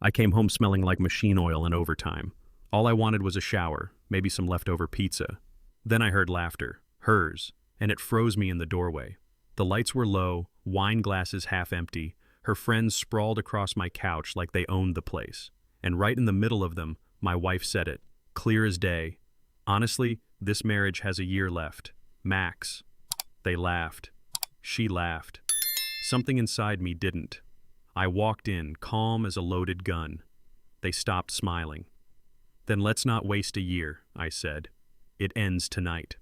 I came home smelling like machine oil and overtime. All I wanted was a shower, maybe some leftover pizza. Then I heard laughter, hers, and it froze me in the doorway. The lights were low, wine glasses half empty, her friends sprawled across my couch like they owned the place. And right in the middle of them, my wife said it, clear as day. Honestly, this marriage has a year left. Max. They laughed. She laughed. Something inside me didn't. I walked in, calm as a loaded gun. They stopped smiling. Then let's not waste a year, I said. It ends tonight.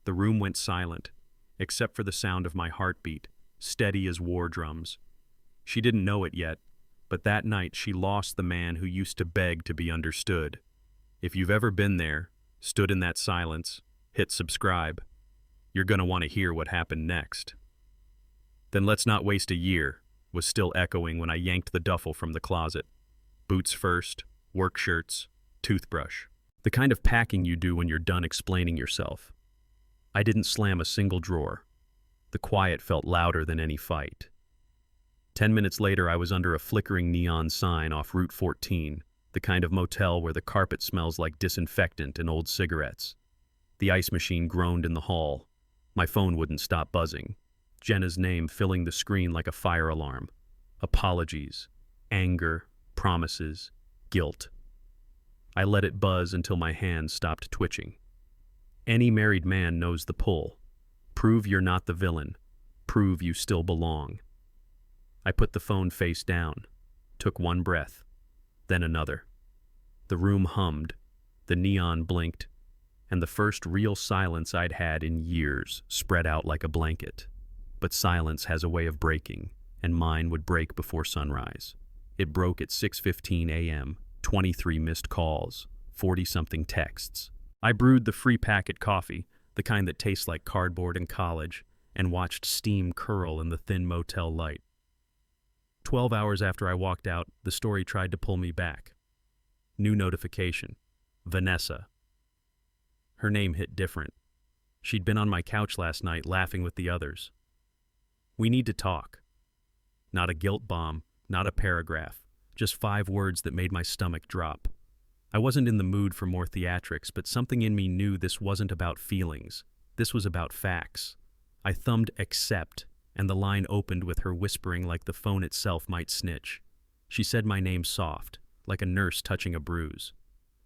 The room went silent, except for the sound of my heartbeat, steady as war drums. She didn't know it yet, but that night she lost the man who used to beg to be understood. If you've ever been there, stood in that silence, hit subscribe, you're gonna want to hear what happened next. Then let's not waste a year was still echoing when I yanked the duffel from the closet. Boots first, work shirts, toothbrush. The kind of packing you do when you're done explaining yourself. I didn't slam a single drawer. The quiet felt louder than any fight. 10 minutes later, I was under a flickering neon sign off Route 14, the kind of motel where the carpet smells like disinfectant and old cigarettes. The ice machine groaned in the hall. My phone wouldn't stop buzzing. Jenna's name filling the screen like a fire alarm. Apologies, anger, promises, guilt. I let it buzz until my hands stopped twitching. Any married man knows the pull. Prove you're not the villain. Prove you still belong. I put the phone face down, took one breath, then another. The room hummed, the neon blinked, and the first real silence I'd had in years spread out like a blanket. But silence has a way of breaking, and mine would break before sunrise. It broke at 6:15 a.m., 23 missed calls, 40-something texts. I brewed the free packet coffee, the kind that tastes like cardboard in college, and watched steam curl in the thin motel light. 12 hours after I walked out, the story tried to pull me back. New notification. Vanessa. Her name hit different. She'd been on my couch last night laughing with the others. We need to talk. Not a guilt bomb, not a paragraph, just 5 words that made my stomach drop. I wasn't in the mood for more theatrics, but something in me knew this wasn't about feelings. This was about facts. I thumbed accept, and the line opened with her whispering like the phone itself might snitch. She said my name soft, like a nurse touching a bruise.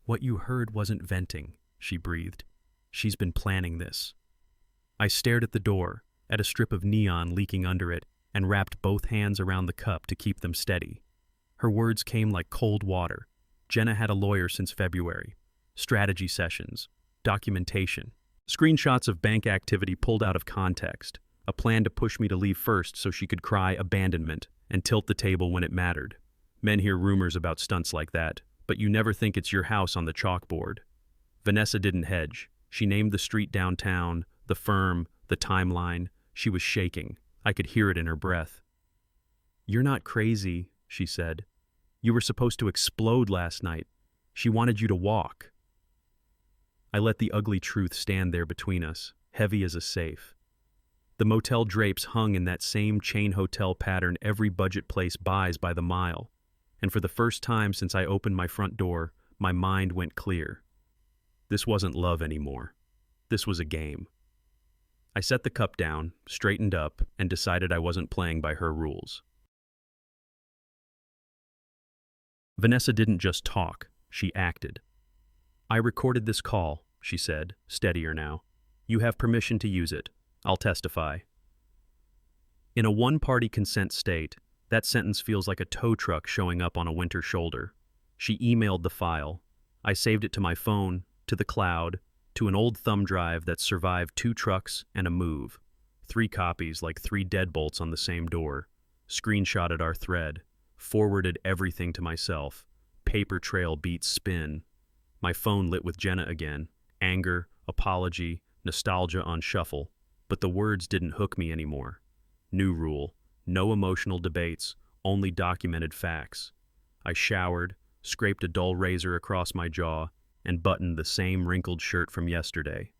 What you heard wasn't venting, she breathed. She's been planning this. I stared at the door, at a strip of neon leaking under it, and wrapped both hands around the cup to keep them steady. Her words came like cold water. Jenna had a lawyer since February. Strategy sessions, documentation, screenshots of bank activity pulled out of context, a plan to push me to leave first so she could cry abandonment and tilt the table when it mattered. Men hear rumors about stunts like that, but you never think it's your house on the chalkboard. Vanessa didn't hedge. She named the street downtown, the firm, the timeline. She was shaking. I could hear it in her breath. "You're not crazy," she said. "You were supposed to explode last night. She wanted you to walk." I let the ugly truth stand there between us, heavy as a safe. The motel drapes hung in that same chain hotel pattern every budget place buys by the mile. And for the first time since I opened my front door, my mind went clear. This wasn't love anymore. This was a game. I set the cup down, straightened up, and decided I wasn't playing by her rules. Vanessa didn't just talk, she acted. "I recorded this call," she said, steadier now. "You have permission to use it. I'll testify." In a one-party consent state, that sentence feels like a tow truck showing up on a winter shoulder. She emailed the file. I saved it to my phone, to the cloud, to an old thumb drive that survived 2 trucks and a move. 3 copies like 3 deadbolts on the same door. Screenshotted our thread. Forwarded everything to myself. Paper trail beat spin. My phone lit with Jenna again. Anger, apology, nostalgia on shuffle. But the words didn't hook me anymore. New rule. No emotional debates, only documented facts. I showered, scraped a dull razor across my jaw, and buttoned the same wrinkled shirt from yesterday.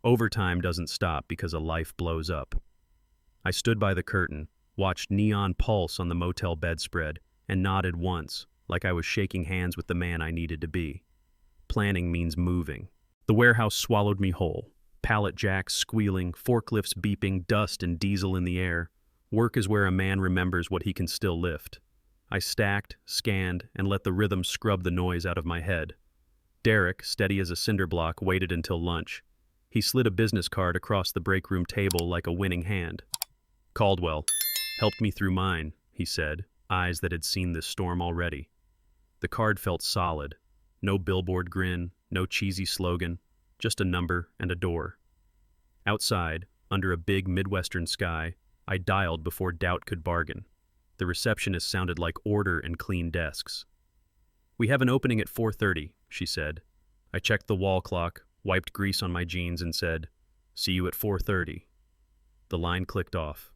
Overtime doesn't stop because a life blows up. I stood by the curtain, watched neon pulse on the motel bedspread, and nodded once, like I was shaking hands with the man I needed to be. Planning means moving. The warehouse swallowed me whole. Pallet jacks squealing, forklifts beeping, dust and diesel in the air. Work is where a man remembers what he can still lift. I stacked, scanned, and let the rhythm scrub the noise out of my head. Derek, steady as a cinder block, waited until lunch. He slid a business card across the break room table like a winning hand. Caldwell helped me through mine, he said, eyes that had seen this storm already. The card felt solid. No billboard grin, no cheesy slogan, just a number and a door. Outside, under a big Midwestern sky, I dialed before doubt could bargain. The receptionist sounded like order and clean desks. "We have an opening at 4:30, she said. I checked the wall clock, wiped grease on my jeans, and said, "See you at 4:30. The line clicked off.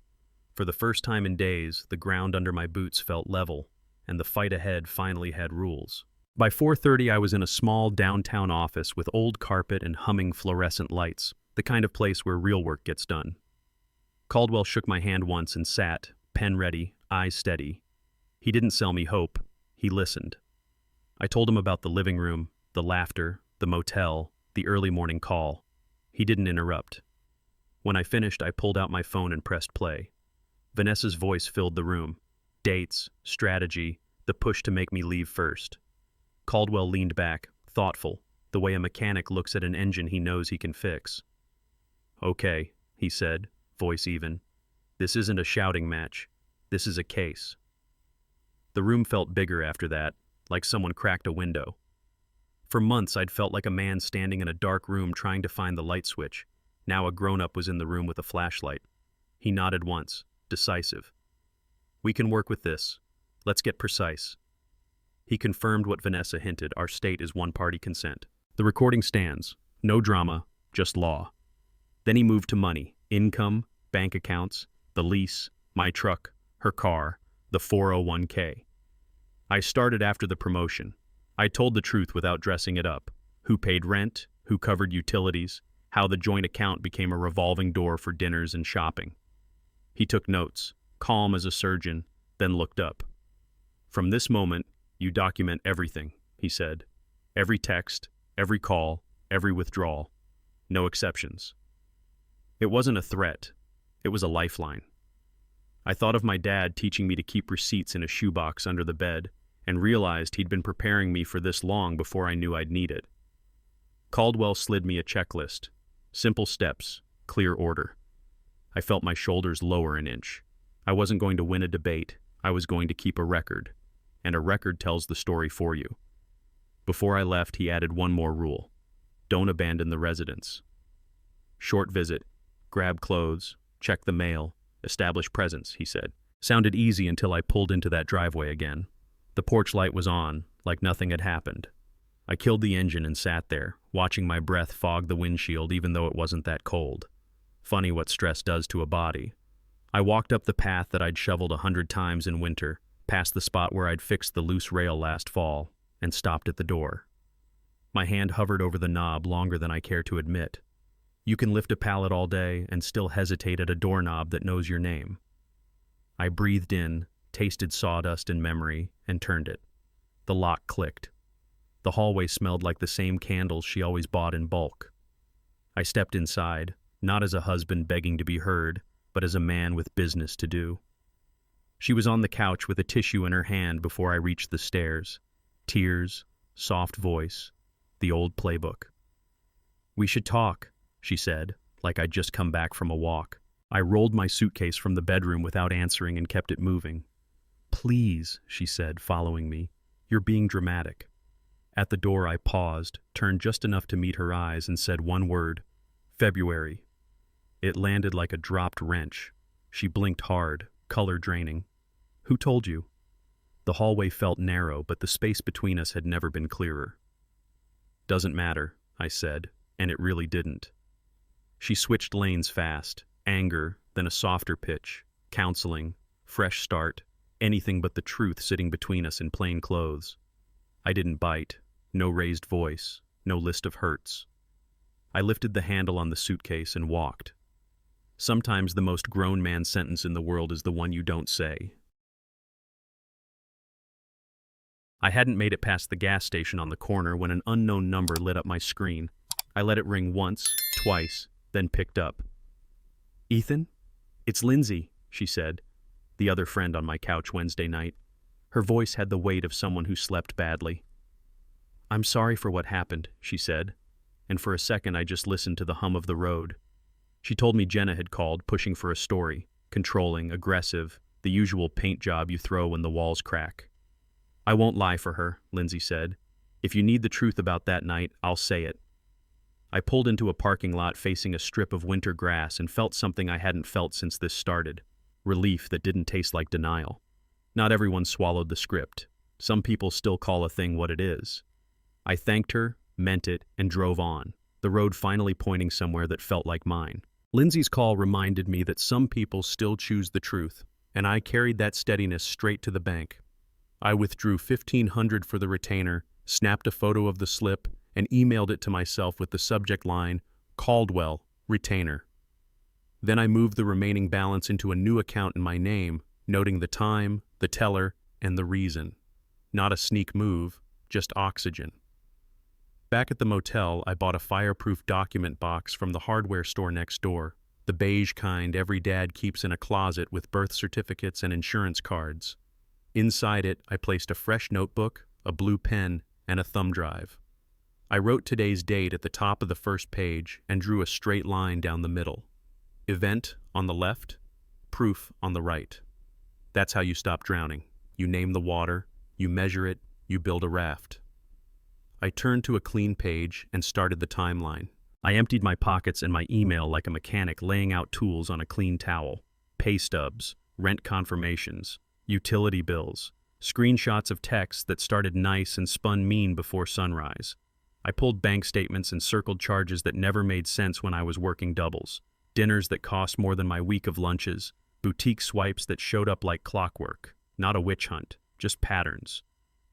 For the first time in days, the ground under my boots felt level, and the fight ahead finally had rules. By 4:30, I was in a small downtown office with old carpet and humming fluorescent lights, the kind of place where real work gets done. Caldwell shook my hand once and sat, pen ready, eyes steady. He didn't sell me hope. He listened. I told him about the living room, the laughter, the motel, the early morning call. He didn't interrupt. When I finished, I pulled out my phone and pressed play. Vanessa's voice filled the room. Dates, strategy, the push to make me leave first. Caldwell leaned back, thoughtful, the way a mechanic looks at an engine he knows he can fix. "Okay," he said, voice even. "This isn't a shouting match. This is a case." The room felt bigger after that, like someone cracked a window. For months, I'd felt like a man standing in a dark room trying to find the light switch. Now a grown-up was in the room with a flashlight. He nodded once, decisive. "We can work with this. Let's get precise." He confirmed what Vanessa hinted, our state is one-party consent. The recording stands. No drama, just law. Then he moved to money, income, bank accounts, the lease, my truck, her car, the 401k. I started after the promotion. I told the truth without dressing it up. Who paid rent, who covered utilities, how the joint account became a revolving door for dinners and shopping. He took notes, calm as a surgeon, then looked up. "From this moment, you document everything," he said. "Every text, every call, every withdrawal. No exceptions." It wasn't a threat. It was a lifeline. I thought of my dad teaching me to keep receipts in a shoebox under the bed, and realized he'd been preparing me for this long before I knew I'd need it. Caldwell slid me a checklist. Simple steps, clear order. I felt my shoulders lower an inch. I wasn't going to win a debate. I was going to keep a record. And a record tells the story for you. Before I left, he added one more rule. Don't abandon the residence. Short visit. Grab clothes. Check the mail. Establish presence, he said. Sounded easy until I pulled into that driveway again. The porch light was on, like nothing had happened. I killed the engine and sat there, watching my breath fog the windshield even though it wasn't that cold. Funny what stress does to a body. I walked up the path that I'd shoveled 100 times in winter, past the spot where I'd fixed the loose rail last fall, and stopped at the door. My hand hovered over the knob longer than I care to admit. You can lift a pallet all day and still hesitate at a doorknob that knows your name. I breathed in, tasted sawdust and memory, and turned it. The lock clicked. The hallway smelled like the same candles she always bought in bulk. I stepped inside, not as a husband begging to be heard, but as a man with business to do. She was on the couch with a tissue in her hand before I reached the stairs. Tears, soft voice, the old playbook. "We should talk," she said, like I'd just come back from a walk. I rolled my suitcase from the bedroom without answering and kept it moving. "Please," she said, following me. "You're being dramatic." At the door I paused, turned just enough to meet her eyes, and said one word, "February." It landed like a dropped wrench. She blinked hard, color draining. "Who told you?" The hallway felt narrow, but the space between us had never been clearer. "Doesn't matter," I said, and it really didn't. She switched lanes fast, anger, then a softer pitch, counseling, fresh start, anything but the truth sitting between us in plain clothes. I didn't bite, no raised voice, no list of hurts. I lifted the handle on the suitcase and walked. Sometimes the most grown man sentence in the world is the one you don't say. I hadn't made it past the gas station on the corner when an unknown number lit up my screen. I let it ring once, twice, then picked up. "Ethan? It's Lindsay," she said, the other friend on my couch Wednesday night. Her voice had the weight of someone who slept badly. "I'm sorry for what happened," she said, and for a second I just listened to the hum of the road. She told me Jenna had called, pushing for a story, controlling, aggressive, the usual paint job you throw when the walls crack. "I won't lie for her," Lindsay said. "If you need the truth about that night, I'll say it." I pulled into a parking lot facing a strip of winter grass and felt something I hadn't felt since this started. Relief that didn't taste like denial. Not everyone swallowed the script. Some people still call a thing what it is. I thanked her, meant it, and drove on, the road finally pointing somewhere that felt like mine. Lindsay's call reminded me that some people still choose the truth, and I carried that steadiness straight to the bank. I withdrew $1,500 for the retainer, snapped a photo of the slip, and emailed it to myself with the subject line, "Caldwell, Retainer." Then I moved the remaining balance into a new account in my name, noting the time, the teller, and the reason. Not a sneak move, just oxygen. Back at the motel, I bought a fireproof document box from the hardware store next door, the beige kind every dad keeps in a closet with birth certificates and insurance cards. Inside it, I placed a fresh notebook, a blue pen, and a thumb drive. I wrote today's date at the top of the first page and drew a straight line down the middle. Event on the left, proof on the right. That's how you stop drowning. You name the water, you measure it, you build a raft. I turned to a clean page and started the timeline. I emptied my pockets and my email like a mechanic laying out tools on a clean towel. Pay stubs, rent confirmations, utility bills, screenshots of texts that started nice and spun mean before sunrise. I pulled bank statements and circled charges that never made sense when I was working doubles. Dinners that cost more than my week of lunches, boutique swipes that showed up like clockwork. Not a witch hunt, just patterns.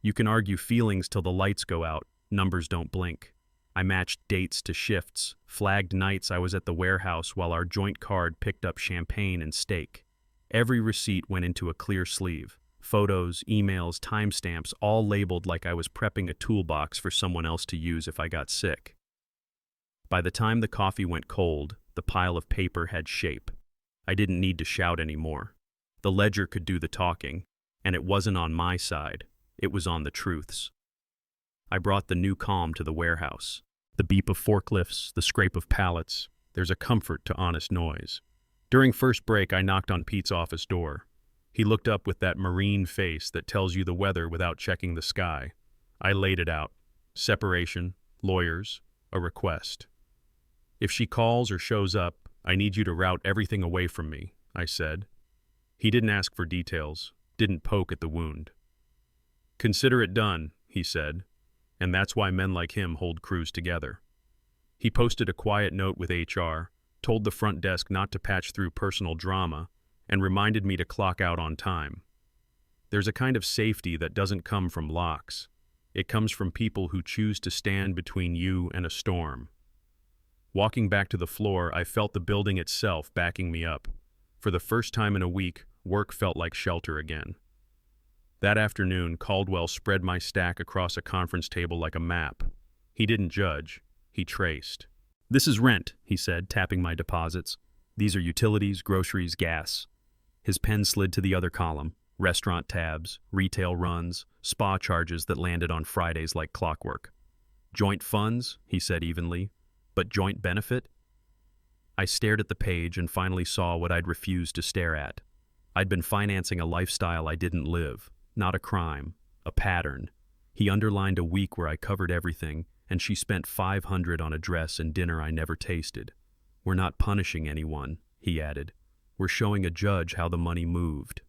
You can argue feelings till the lights go out, numbers don't blink. I matched dates to shifts, flagged nights I was at the warehouse while our joint card picked up champagne and steak. Every receipt went into a clear sleeve. Photos, emails, timestamps, all labeled like I was prepping a toolbox for someone else to use if I got sick. By the time the coffee went cold, the pile of paper had shape. I didn't need to shout anymore. The ledger could do the talking, and it wasn't on my side. It was on the truth's. I brought the new calm to the warehouse. The beep of forklifts, the scrape of pallets. There's a comfort to honest noise. During first break, I knocked on Pete's office door. He looked up with that marine face that tells you the weather without checking the sky. I laid it out. Separation, lawyers, a request. "If she calls or shows up, I need you to route everything away from me," I said. He didn't ask for details, didn't poke at the wound. "Consider it done," he said, and that's why men like him hold crews together. He posted a quiet note with HR, told the front desk not to patch through personal drama, and reminded me to clock out on time. There's a kind of safety that doesn't come from locks. It comes from people who choose to stand between you and a storm. Walking back to the floor, I felt the building itself backing me up. For the first time in a week, work felt like shelter again. That afternoon, Caldwell spread my stack across a conference table like a map. He didn't judge, he traced. "This is rent," he said, tapping my deposits. "These are utilities, groceries, gas." His pen slid to the other column, restaurant tabs, retail runs, spa charges that landed on Fridays like clockwork. "Joint funds," he said evenly. "But joint benefit?" I stared at the page and finally saw what I'd refused to stare at. I'd been financing a lifestyle I didn't live, not a crime, a pattern. He underlined a week where I covered everything, and she spent $500 on a dress and dinner I never tasted. "We're not punishing anyone," he added. "We're showing a judge how the money moved."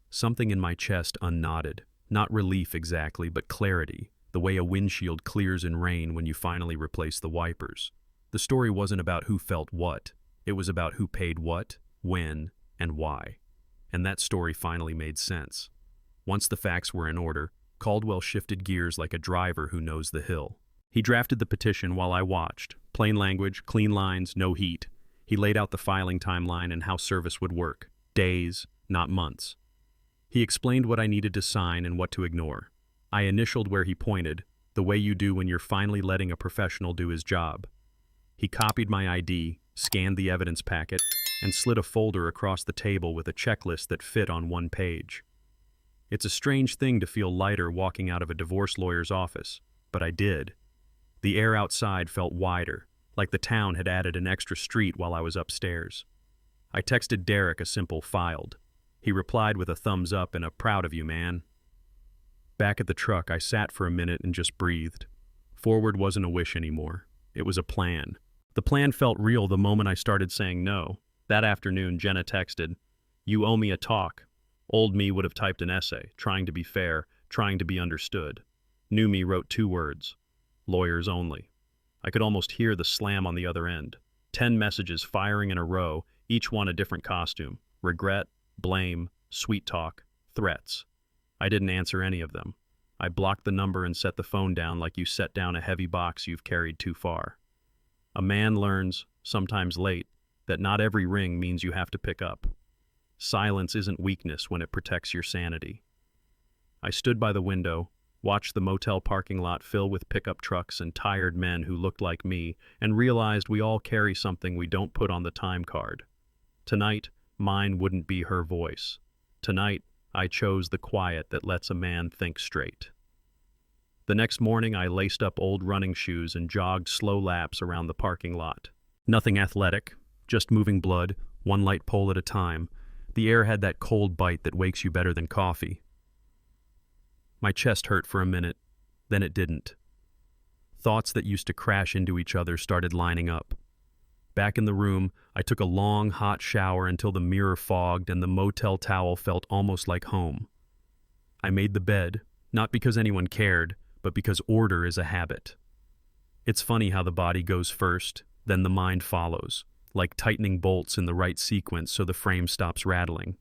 Something in my chest unknotted, not relief exactly, but clarity, the way a windshield clears in rain when you finally replace the wipers. The story wasn't about who felt what, it was about who paid what, when, and why. And that story finally made sense. Once the facts were in order, Caldwell shifted gears like a driver who knows the hill. He drafted the petition while I watched. Plain language, clean lines, no heat. He laid out the filing timeline and how service would work. Days, not months. He explained what I needed to sign and what to ignore. I initialed where he pointed, the way you do when you're finally letting a professional do his job. He copied my ID, scanned the evidence packet, and slid a folder across the table with a checklist that fit on one page. It's a strange thing to feel lighter walking out of a divorce lawyer's office, but I did. The air outside felt wider, like the town had added an extra street while I was upstairs. I texted Derek a simple "filed." He replied with a thumbs up and a "proud of you, man." Back at the truck, I sat for a minute and just breathed. Forward wasn't a wish anymore. It was a plan. The plan felt real the moment I started saying no. That afternoon, Jenna texted, "You owe me a talk." Old me would have typed an essay, trying to be fair, trying to be understood. New me wrote 2 words, "lawyers only." I could almost hear the slam on the other end. 10 messages firing in a row, each one a different costume. Regret, blame, sweet talk, threats. I didn't answer any of them. I blocked the number and set the phone down like you set down a heavy box you've carried too far. A man learns, sometimes late, that not every ring means you have to pick up. Silence isn't weakness when it protects your sanity. I stood by the window, watched the motel parking lot fill with pickup trucks and tired men who looked like me, and realized we all carry something we don't put on the time card. Tonight, mine wouldn't be her voice. Tonight, I chose the quiet that lets a man think straight. The next morning, I laced up old running shoes and jogged slow laps around the parking lot. Nothing athletic, just moving blood, one light pole at a time. The air had that cold bite that wakes you better than coffee. My chest hurt for a minute, then it didn't. Thoughts that used to crash into each other started lining up. Back in the room, I took a long, hot shower until the mirror fogged and the motel towel felt almost like home. I made the bed, not because anyone cared, but because order is a habit. It's funny how the body goes first, then the mind follows, like tightening bolts in the right sequence so the frame stops rattling.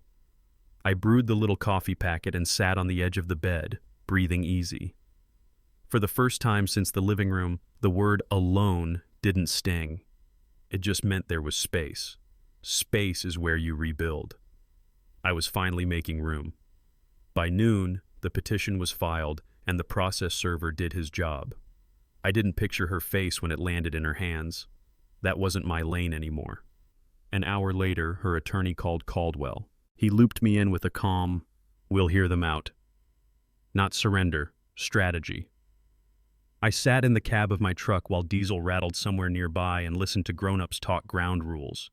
I brewed the little coffee packet and sat on the edge of the bed, breathing easy. For the first time since the living room, the word alone didn't sting. It just meant there was space. Space is where you rebuild. I was finally making room. By noon, the petition was filed and the process server did his job. I didn't picture her face when it landed in her hands. That wasn't my lane anymore. An hour later, her attorney called Caldwell. He looped me in with a calm, "We'll hear them out." Not surrender, strategy. I sat in the cab of my truck while diesel rattled somewhere nearby and listened to grown-ups talk ground rules.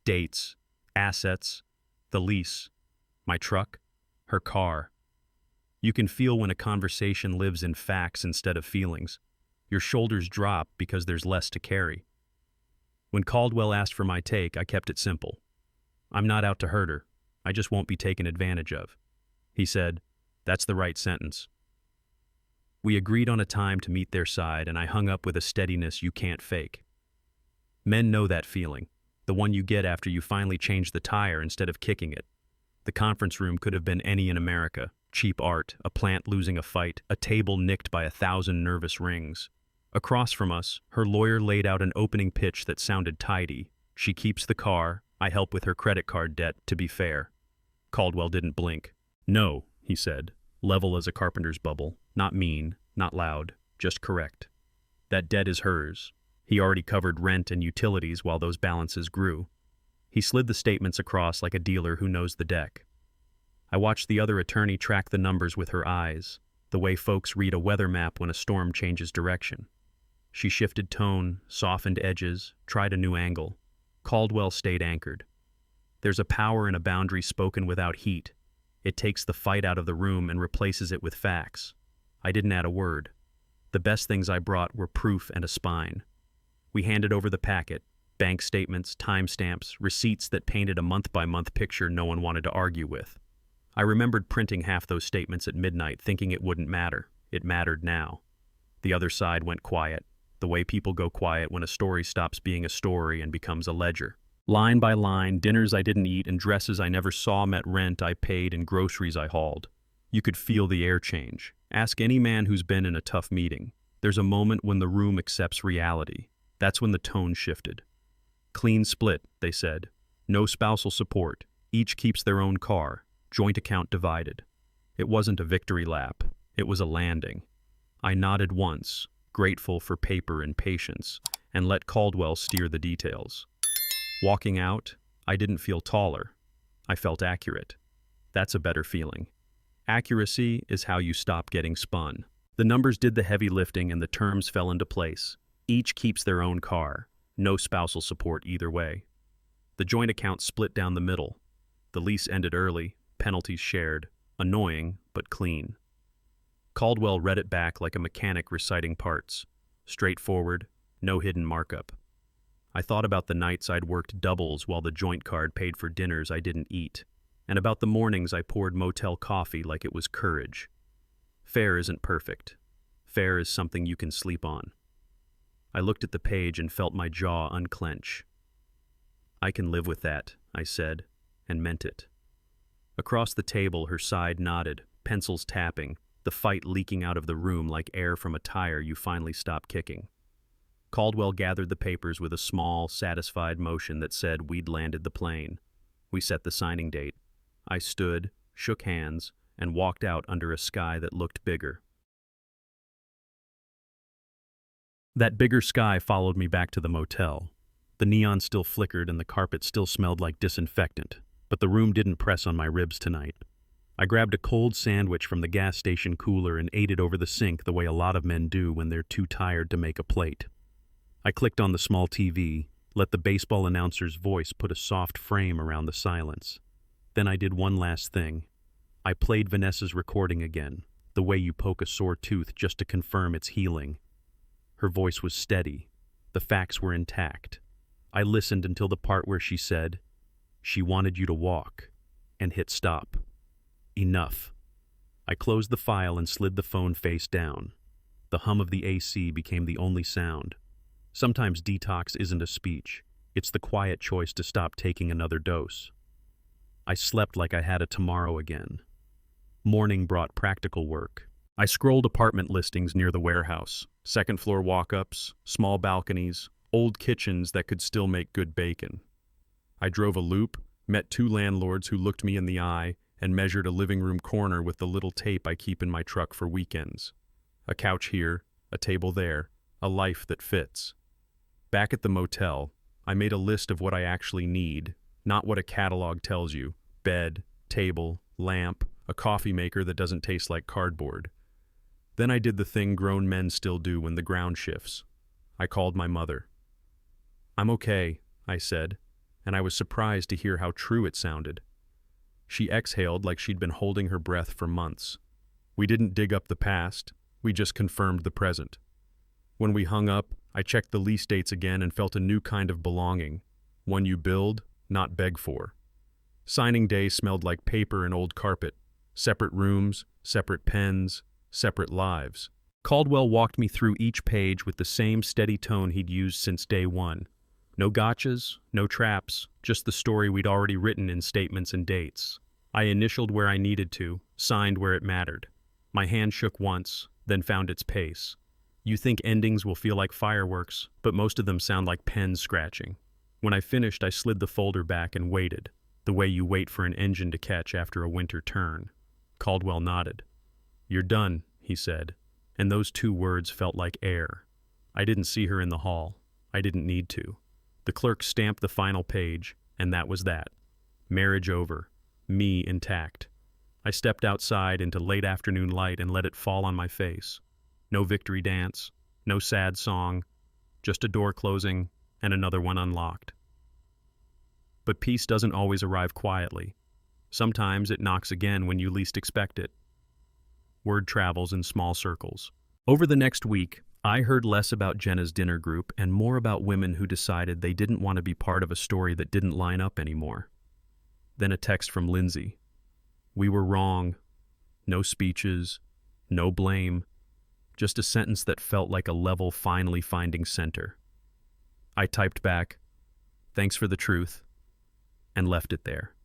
Dates, assets, the lease, my truck, her car. You can feel when a conversation lives in facts instead of feelings. Your shoulders drop because there's less to carry. When Caldwell asked for my take, I kept it simple. "I'm not out to hurt her. I just won't be taken advantage of." He said, "That's the right sentence." We agreed on a time to meet their side, and I hung up with a steadiness you can't fake. Men know that feeling, the one you get after you finally change the tire instead of kicking it. The conference room could have been any in America. Cheap art, a plant losing a fight, a table nicked by 1,000 nervous rings. Across from us, her lawyer laid out an opening pitch that sounded tidy. She keeps the car, I help with her credit card debt, to be fair. Caldwell didn't blink. "No," he said, level as a carpenter's bubble. Not mean, not loud, just correct. That debt is hers. He already covered rent and utilities while those balances grew. He slid the statements across like a dealer who knows the deck. I watched the other attorney track the numbers with her eyes, the way folks read a weather map when a storm changes direction. She shifted tone, softened edges, tried a new angle. Caldwell stayed anchored. There's a power in a boundary spoken without heat. It takes the fight out of the room and replaces it with facts. I didn't add a word. The best things I brought were proof and a spine. We handed over the packet, bank statements, timestamps, receipts that painted a month-by-month picture no one wanted to argue with. I remembered printing half those statements at midnight, thinking it wouldn't matter. It mattered now. The other side went quiet, the way people go quiet when a story stops being a story and becomes a ledger. Line by line, dinners I didn't eat and dresses I never saw met rent I paid and groceries I hauled. You could feel the air change. Ask any man who's been in a tough meeting. There's a moment when the room accepts reality. That's when the tone shifted. "Clean split," they said. "No spousal support. Each keeps their own car. Joint account divided." It wasn't a victory lap. It was a landing. I nodded once, grateful for paper and patience, and let Caldwell steer the details. Walking out, I didn't feel taller. I felt accurate. That's a better feeling. Accuracy is how you stop getting spun. The numbers did the heavy lifting and the terms fell into place. Each keeps their own car. No spousal support either way. The joint account split down the middle. The lease ended early, penalties shared. Annoying, but clean. Caldwell read it back like a mechanic reciting parts. Straightforward, no hidden markup. I thought about the nights I'd worked doubles while the joint card paid for dinners I didn't eat, and about the mornings I poured motel coffee like it was courage. Fair isn't perfect. Fair is something you can sleep on. I looked at the page and felt my jaw unclench. I can live with that, I said, and meant it. Across the table, her side nodded, pencils tapping, the fight leaking out of the room like air from a tire you finally stop kicking. Caldwell gathered the papers with a small, satisfied motion that said we'd landed the plane. We set the signing date. I stood, shook hands, and walked out under a sky that looked bigger. That bigger sky followed me back to the motel. The neon still flickered and the carpet still smelled like disinfectant, but the room didn't press on my ribs tonight. I grabbed a cold sandwich from the gas station cooler and ate it over the sink the way a lot of men do when they're too tired to make a plate. I clicked on the small TV, let the baseball announcer's voice put a soft frame around the silence. Then I did one last thing. I played Vanessa's recording again, the way you poke a sore tooth just to confirm it's healing. Her voice was steady. The facts were intact. I listened until the part where she said, "She wanted you to walk," and hit stop. Enough. I closed the file and slid the phone face down. The hum of the AC became the only sound. Sometimes detox isn't a speech. It's the quiet choice to stop taking another dose. I slept like I had a tomorrow again. Morning brought practical work. I scrolled apartment listings near the warehouse. Second-floor walk-ups, small balconies, old kitchens that could still make good bacon. I drove a loop, met 2 landlords who looked me in the eye, and measured a living room corner with the little tape I keep in my truck for weekends. A couch here, a table there, a life that fits. Back at the motel, I made a list of what I actually need, not what a catalog tells you. Bed, table, lamp, a coffee maker that doesn't taste like cardboard. Then I did the thing grown men still do when the ground shifts. I called my mother. "I'm okay," I said, and I was surprised to hear how true it sounded. She exhaled like she'd been holding her breath for months. We didn't dig up the past, we just confirmed the present. When we hung up, I checked the lease dates again and felt a new kind of belonging, one you build, not beg for. Signing day smelled like paper and old carpet, separate rooms, separate pens, separate lives. Caldwell walked me through each page with the same steady tone he'd used since day one. No gotchas, no traps, just the story we'd already written in statements and dates. I initialed where I needed to, signed where it mattered. My hand shook once, then found its pace. You think endings will feel like fireworks, but most of them sound like pens scratching. When I finished, I slid the folder back and waited, the way you wait for an engine to catch after a winter turn. Caldwell nodded. "You're done," he said, and those 2 words felt like air. I didn't see her in the hall. I didn't need to. The clerk stamped the final page, and that was that. Marriage over. Me intact. I stepped outside into late afternoon light and let it fall on my face. No victory dance, no sad song, just a door closing and another one unlocked. But peace doesn't always arrive quietly. Sometimes it knocks again when you least expect it. Word travels in small circles. Over the next week, I heard less about Jenna's dinner group and more about women who decided they didn't want to be part of a story that didn't line up anymore. Then a text from Lindsay. We were wrong. No speeches, no blame, just a sentence that felt like a level finally finding center. I typed back, "Thanks for the truth," and left it there.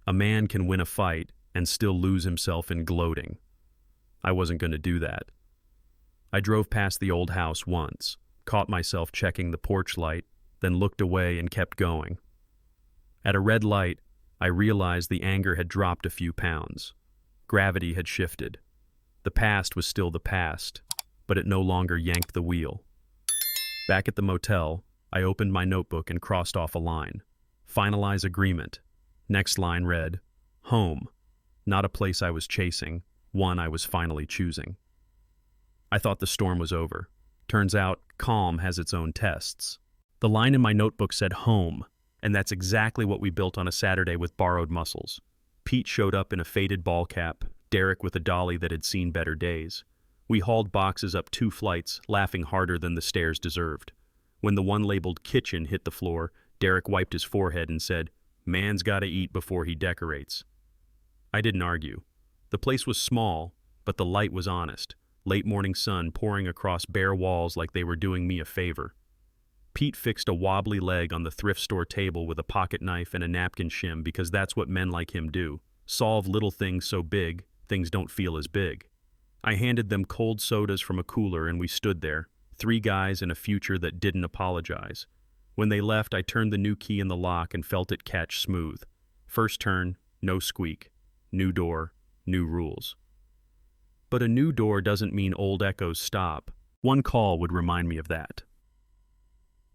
A man can win a fight and still lose himself in gloating. I wasn't going to do that. I drove past the old house once, caught myself checking the porch light, then looked away and kept going. At a red light, I realized the anger had dropped a few pounds. Gravity had shifted. The past was still the past, but it no longer yanked the wheel. Back at the motel, I opened my notebook and crossed off a line. Finalize agreement. Next line read, home. Not a place I was chasing, one I was finally choosing. I thought the storm was over. Turns out, calm has its own tests. The line in my notebook said home, and that's exactly what we built on a Saturday with borrowed muscles. Pete showed up in a faded ball cap, Derek with a dolly that had seen better days. We hauled boxes up 2 flights, laughing harder than the stairs deserved. When the one labeled kitchen hit the floor, Derek wiped his forehead and said, "Man's gotta eat before he decorates." I didn't argue. The place was small, but the light was honest. Late morning sun pouring across bare walls like they were doing me a favor. Pete fixed a wobbly leg on the thrift store table with a pocket knife and a napkin shim because that's what men like him do. Solve little things so big, things don't feel as big. I handed them cold sodas from a cooler and we stood there, 3 guys in a future that didn't apologize. When they left, I turned the new key in the lock and felt it catch smooth. First turn, no squeak. New door, new rules. But a new door doesn't mean old echoes stop. One call would remind me of that.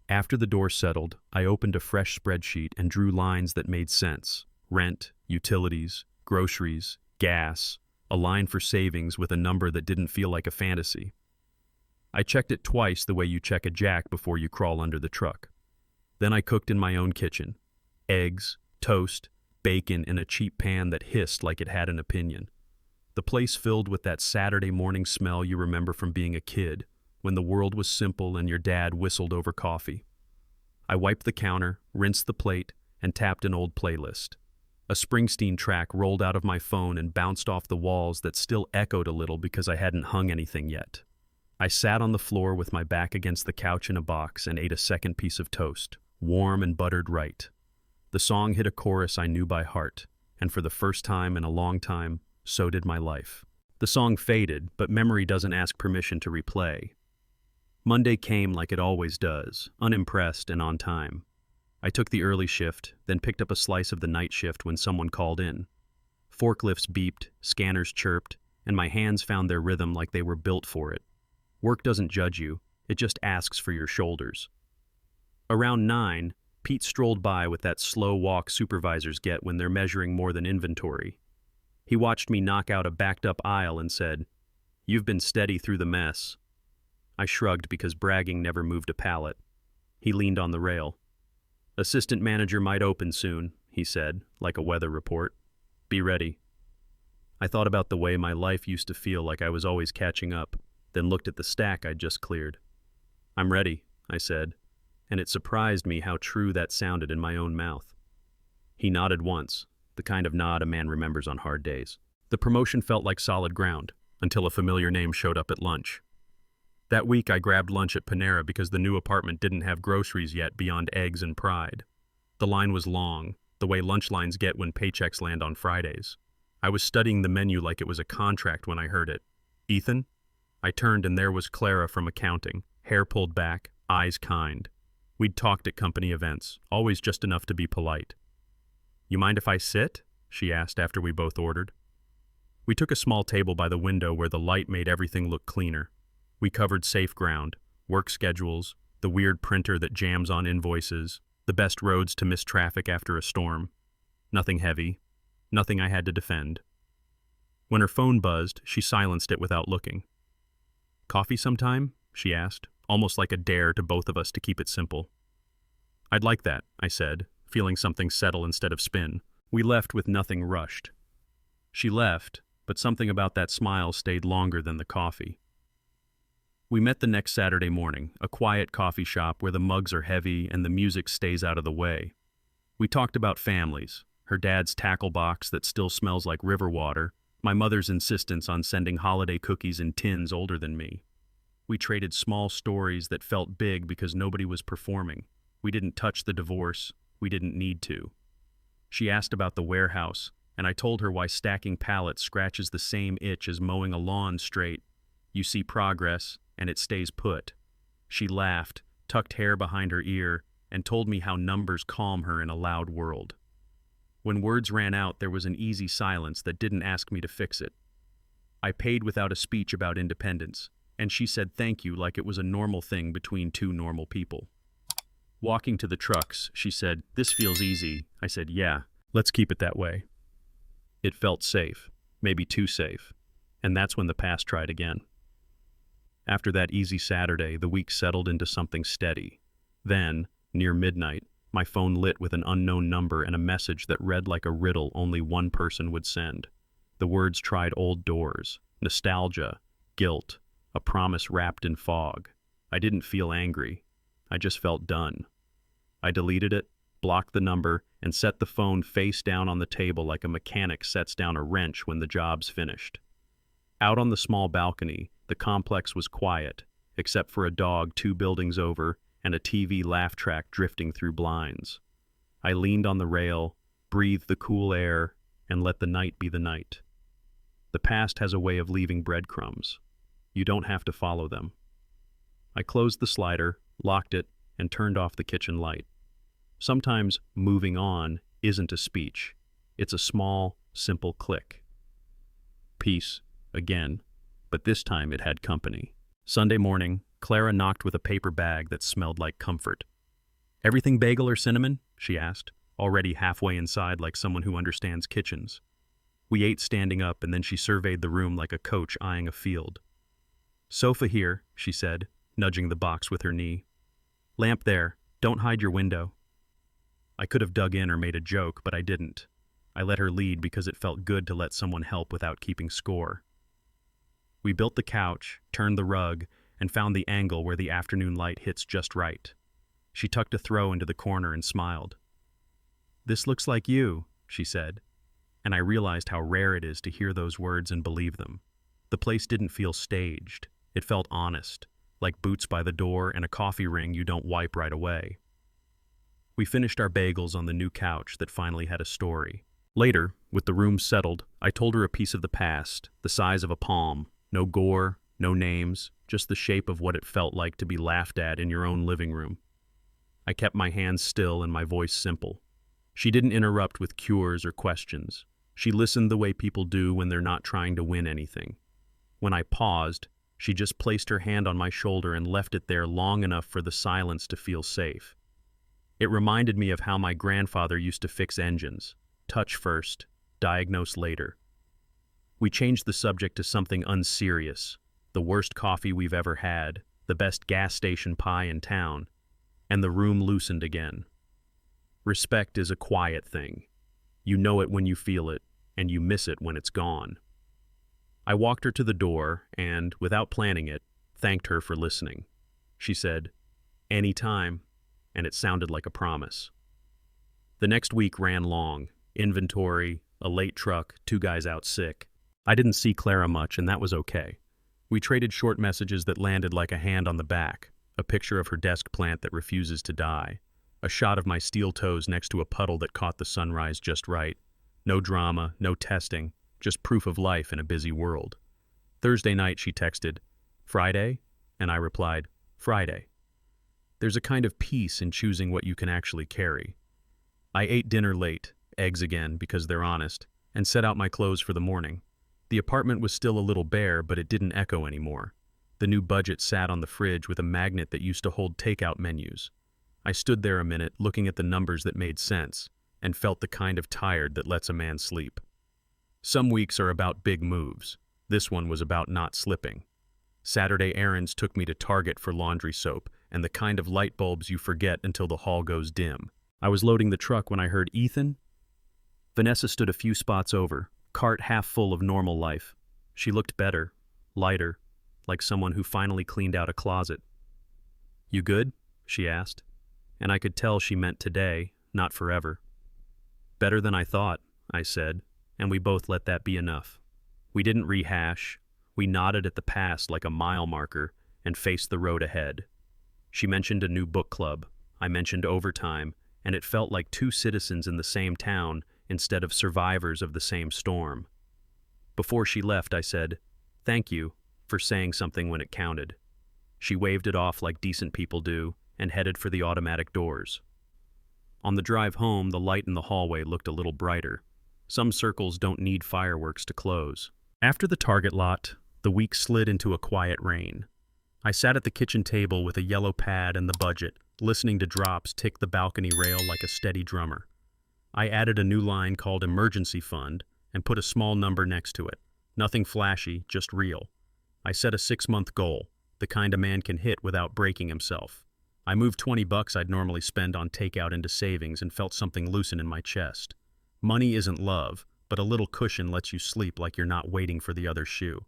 After the door settled, I opened a fresh spreadsheet and drew lines that made sense. Rent, utilities, groceries, gas, a line for savings with a number that didn't feel like a fantasy. I checked it twice the way you check a jack before you crawl under the truck. Then I cooked in my own kitchen. Eggs, toast, bacon in a cheap pan that hissed like it had an opinion. The place filled with that Saturday morning smell you remember from being a kid, when the world was simple and your dad whistled over coffee. I wiped the counter, rinsed the plate, and tapped an old playlist. A Springsteen track rolled out of my phone and bounced off the walls that still echoed a little because I hadn't hung anything yet. I sat on the floor with my back against the couch in a box and ate a second piece of toast, warm and buttered right. The song hit a chorus I knew by heart, and for the first time in a long time, so did my life. The song faded, but memory doesn't ask permission to replay. Monday came like it always does, unimpressed and on time. I took the early shift, then picked up a slice of the night shift when someone called in. Forklifts beeped, scanners chirped, and my hands found their rhythm like they were built for it. Work doesn't judge you, it just asks for your shoulders. Around 9, Pete strolled by with that slow walk supervisors get when they're measuring more than inventory. He watched me knock out a backed-up aisle and said, "You've been steady through the mess." I shrugged because bragging never moved a pallet. He leaned on the rail. "Assistant manager might open soon," he said, like a weather report. "Be ready." I thought about the way my life used to feel like I was always catching up, then looked at the stack I'd just cleared. "I'm ready," I said, and it surprised me how true that sounded in my own mouth. He nodded once, the kind of nod a man remembers on hard days. The promotion felt like solid ground, until a familiar name showed up at lunch. That week I grabbed lunch at Panera because the new apartment didn't have groceries yet beyond eggs and pride. The line was long, the way lunch lines get when paychecks land on Fridays. I was studying the menu like it was a contract when I heard it. "Ethan?" I turned and there was Clara from accounting, hair pulled back, eyes kind. We'd talked at company events, always just enough to be polite. "You mind if I sit?" she asked after we both ordered. We took a small table by the window where the light made everything look cleaner. We covered safe ground, work schedules, the weird printer that jams on invoices, the best roads to miss traffic after a storm. Nothing heavy, nothing I had to defend. When her phone buzzed, she silenced it without looking. "Coffee sometime?" she asked, almost like a dare to both of us to keep it simple. "I'd like that," I said, feeling something settle instead of spin. We left with nothing rushed. She left, but something about that smile stayed longer than the coffee. We met the next Saturday morning, a quiet coffee shop where the mugs are heavy and the music stays out of the way. We talked about families, her dad's tackle box that still smells like river water, my mother's insistence on sending holiday cookies in tins older than me. We traded small stories that felt big because nobody was performing. We didn't touch the divorce. We didn't need to. She asked about the warehouse, and I told her why stacking pallets scratches the same itch as mowing a lawn straight. You see progress, and it stays put. She laughed, tucked hair behind her ear, and told me how numbers calm her in a loud world. When words ran out, there was an easy silence that didn't ask me to fix it. I paid without a speech about independence, and she said thank you like it was a normal thing between two normal people. Walking to the trucks, she said, "This feels easy." I said, "Yeah, let's keep it that way." It felt safe, maybe too safe, and that's when the past tried again. After that easy Saturday, the week settled into something steady. Then, near midnight, my phone lit with an unknown number and a message that read like a riddle only one person would send. The words tried old doors, nostalgia, guilt, a promise wrapped in fog. I didn't feel angry. I just felt done. I deleted it, blocked the number, and set the phone face down on the table like a mechanic sets down a wrench when the job's finished. Out on the small balcony, the complex was quiet, except for a dog 2 buildings over and a TV laugh track drifting through blinds. I leaned on the rail, breathed the cool air, and let the night be the night. The past has a way of leaving breadcrumbs. You don't have to follow them. I closed the slider, locked it, and turned off the kitchen light. Sometimes moving on isn't a speech. It's a small, simple click. Peace, again, but this time it had company. Sunday morning, Clara knocked with a paper bag that smelled like comfort. "Everything bagel or cinnamon?" she asked, already halfway inside like someone who understands kitchens. We ate standing up, and then she surveyed the room like a coach eyeing a field. "Sofa here," she said, nudging the box with her knee. "Lamp there. Don't hide your window." I could have dug in or made a joke, but I didn't. I let her lead because it felt good to let someone help without keeping score. We built the couch, turned the rug, and found the angle where the afternoon light hits just right. She tucked a throw into the corner and smiled. "This looks like you," she said, and I realized how rare it is to hear those words and believe them. The place didn't feel staged. It felt honest, like boots by the door and a coffee ring you don't wipe right away. We finished our bagels on the new couch that finally had a story. Later, with the room settled, I told her a piece of the past, the size of a palm. No gore, no names, just the shape of what it felt like to be laughed at in your own living room. I kept my hands still and my voice simple. She didn't interrupt with cures or questions. She listened the way people do when they're not trying to win anything. When I paused, she just placed her hand on my shoulder and left it there long enough for the silence to feel safe. It reminded me of how my grandfather used to fix engines. Touch first, diagnose later. We changed the subject to something unserious, the worst coffee we've ever had, the best gas station pie in town, and the room loosened again. Respect is a quiet thing. You know it when you feel it, and you miss it when it's gone. I walked her to the door and, without planning it, thanked her for listening. She said, "Anytime," and it sounded like a promise. The next week ran long. Inventory, a late truck, 2 guys out sick. I didn't see Clara much, and that was okay. We traded short messages that landed like a hand on the back, a picture of her desk plant that refuses to die, a shot of my steel toes next to a puddle that caught the sunrise just right. No drama, no testing, just proof of life in a busy world. Thursday night she texted, "Friday?" And I replied, "Friday." There's a kind of peace in choosing what you can actually carry. I ate dinner late, eggs again because they're honest, and set out my clothes for the morning. The apartment was still a little bare, but it didn't echo anymore. The new budget sat on the fridge with a magnet that used to hold takeout menus. I stood there a minute, looking at the numbers that made sense, and felt the kind of tired that lets a man sleep. Some weeks are about big moves. This one was about not slipping. Saturday errands took me to Target for laundry soap and the kind of light bulbs you forget until the hall goes dim. I was loading the truck when I heard Ethan. Vanessa stood a few spots over, cart half full of normal life. She looked better, lighter, like someone who finally cleaned out a closet. "You good?" she asked, and I could tell she meant today, not forever. "Better than I thought," I said, and we both let that be enough. We didn't rehash. We nodded at the past like a mile marker and faced the road ahead. She mentioned a new book club. I mentioned overtime, and it felt like 2 citizens in the same town instead of survivors of the same storm. Before she left, I said, "Thank you for saying something when it counted." She waved it off like decent people do and headed for the automatic doors. On the drive home, the light in the hallway looked a little brighter. Some circles don't need fireworks to close. After the Target lot, the week slid into a quiet rain. I sat at the kitchen table with a yellow pad and the budget, listening to drops tick the balcony rail like a steady drummer. I added a new line called Emergency Fund and put a small number next to it. Nothing flashy, just real. I set a 6-month goal, the kind a man can hit without breaking himself. I moved $20 I'd normally spend on takeout into savings and felt something loosen in my chest. Money isn't love, but a little cushion lets you sleep like you're not waiting for the other shoe.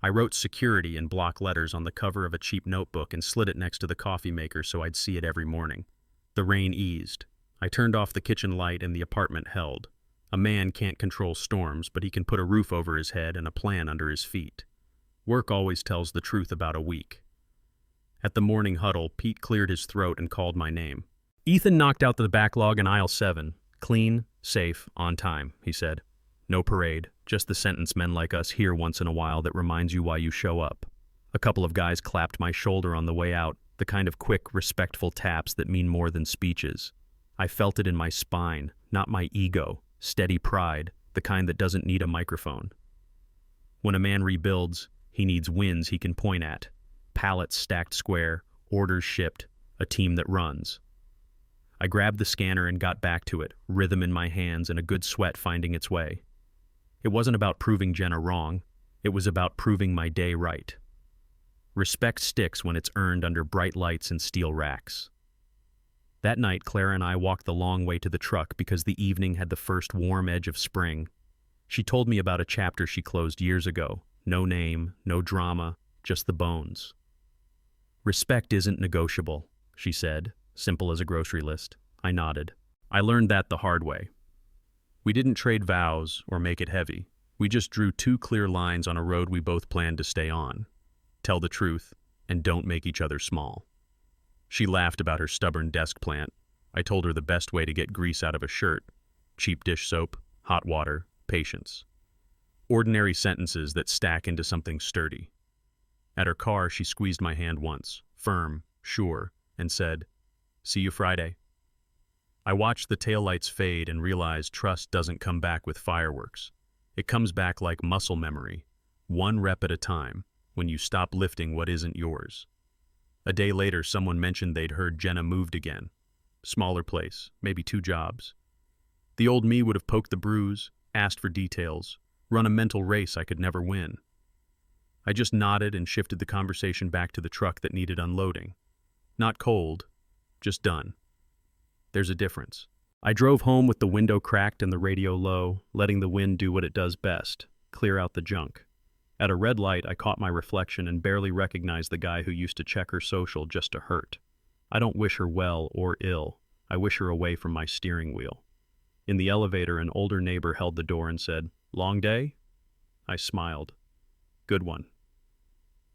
I wrote security in block letters on the cover of a cheap notebook and slid it next to the coffee maker so I'd see it every morning. The rain eased. I turned off the kitchen light and the apartment held. A man can't control storms, but he can put a roof over his head and a plan under his feet. Work always tells the truth about a week. At the morning huddle, Pete cleared his throat and called my name. Ethan knocked out the backlog in aisle 7. Clean, safe, on time, he said. No parade, just the sentence men like us hear once in a while that reminds you why you show up. A couple of guys clapped my shoulder on the way out, the kind of quick, respectful taps that mean more than speeches. I felt it in my spine, not my ego, steady pride, the kind that doesn't need a microphone. When a man rebuilds, he needs wins he can point at. Pallets stacked square, orders shipped, a team that runs. I grabbed the scanner and got back to it, rhythm in my hands and a good sweat finding its way. It wasn't about proving Jenna wrong. It was about proving my day right. Respect sticks when it's earned under bright lights and steel racks. That night, Clara and I walked the long way to the truck because the evening had the first warm edge of spring. She told me about a chapter she closed years ago. No name, no drama, just the bones. Respect isn't negotiable, she said, simple as a grocery list. I nodded. I learned that the hard way. We didn't trade vows or make it heavy. We just drew 2 clear lines on a road we both planned to stay on. Tell the truth, and don't make each other small. She laughed about her stubborn desk plant. I told her the best way to get grease out of a shirt. Cheap dish soap, hot water, patience. Ordinary sentences that stack into something sturdy. At her car, she squeezed my hand once, firm, sure, and said, "See you Friday." I watched the taillights fade and realized trust doesn't come back with fireworks. It comes back like muscle memory, 1 rep at a time, when you stop lifting what isn't yours. A day later, someone mentioned they'd heard Jenna moved again. Smaller place, maybe 2 jobs. The old me would have poked the bruise, asked for details, run a mental race I could never win. I just nodded and shifted the conversation back to the truck that needed unloading. Not cold, just done. There's a difference. I drove home with the window cracked and the radio low, letting the wind do what it does best, clear out the junk. At a red light, I caught my reflection and barely recognized the guy who used to check her social just to hurt. I don't wish her well or ill. I wish her away from my steering wheel. In the elevator, an older neighbor held the door and said, "Long day?" I smiled. "Good one."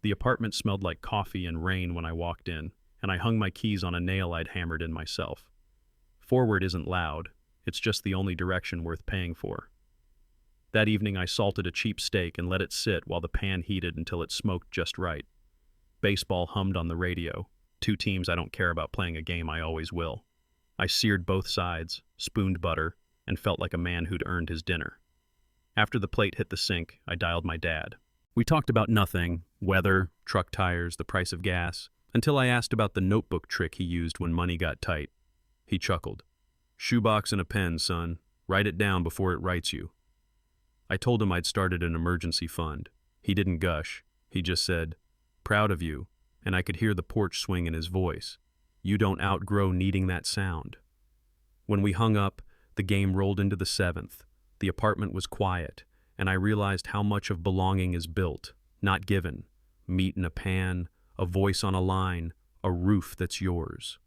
The apartment smelled like coffee and rain when I walked in, and I hung my keys on a nail I'd hammered in myself. Forward isn't loud. It's just the only direction worth paying for. That evening, I salted a cheap steak and let it sit while the pan heated until it smoked just right. Baseball hummed on the radio. 2 teams I don't care about playing a game I always will. I seared both sides, spooned butter, and felt like a man who'd earned his dinner. After the plate hit the sink, I dialed my dad. We talked about nothing, weather, truck tires, the price of gas, until I asked about the notebook trick he used when money got tight. He chuckled. "Shoebox and a pen, son. Write it down before it writes you." I told him I'd started an emergency fund. He didn't gush. He just said, "Proud of you," and I could hear the porch swing in his voice. You don't outgrow needing that sound. When we hung up, the game rolled into the 7th. The apartment was quiet, and I realized how much of belonging is built, not given. Meat in a pan, a voice on a line, a roof that's yours.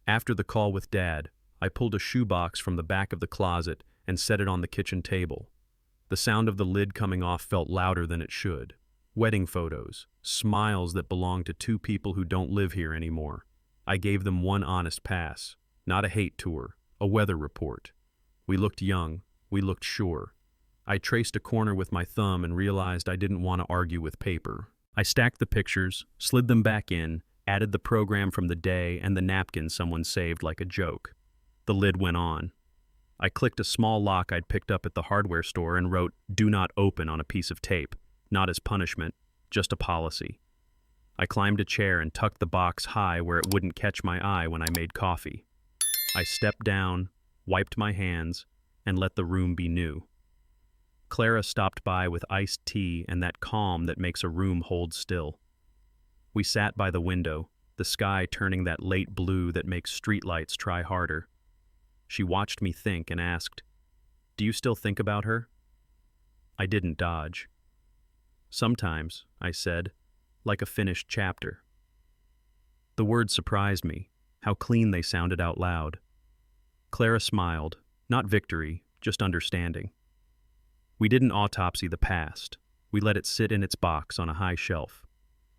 After the call with Dad, I pulled a shoebox from the back of the closet and set it on the kitchen table. The sound of the lid coming off felt louder than it should. Wedding photos, smiles that belong to 2 people who don't live here anymore. I gave them one honest pass, not a hate tour, a weather report. We looked young, we looked sure. I traced a corner with my thumb and realized I didn't want to argue with paper. I stacked the pictures, slid them back in, added the program from the day and the napkin someone saved like a joke. The lid went on. I clicked a small lock I'd picked up at the hardware store and wrote, "Do not open" on a piece of tape, not as punishment, just a policy. I climbed a chair and tucked the box high where it wouldn't catch my eye when I made coffee. I stepped down, wiped my hands, and let the room be new. Clara stopped by with iced tea and that calm that makes a room hold still. We sat by the window, the sky turning that late blue that makes streetlights try harder. She watched me think and asked, "Do you still think about her?" I didn't dodge. "Sometimes," I said, "like a finished chapter." The words surprised me, how clean they sounded out loud. Clara smiled, not victory, just understanding. We didn't autopsy the past. We let it sit in its box on a high shelf.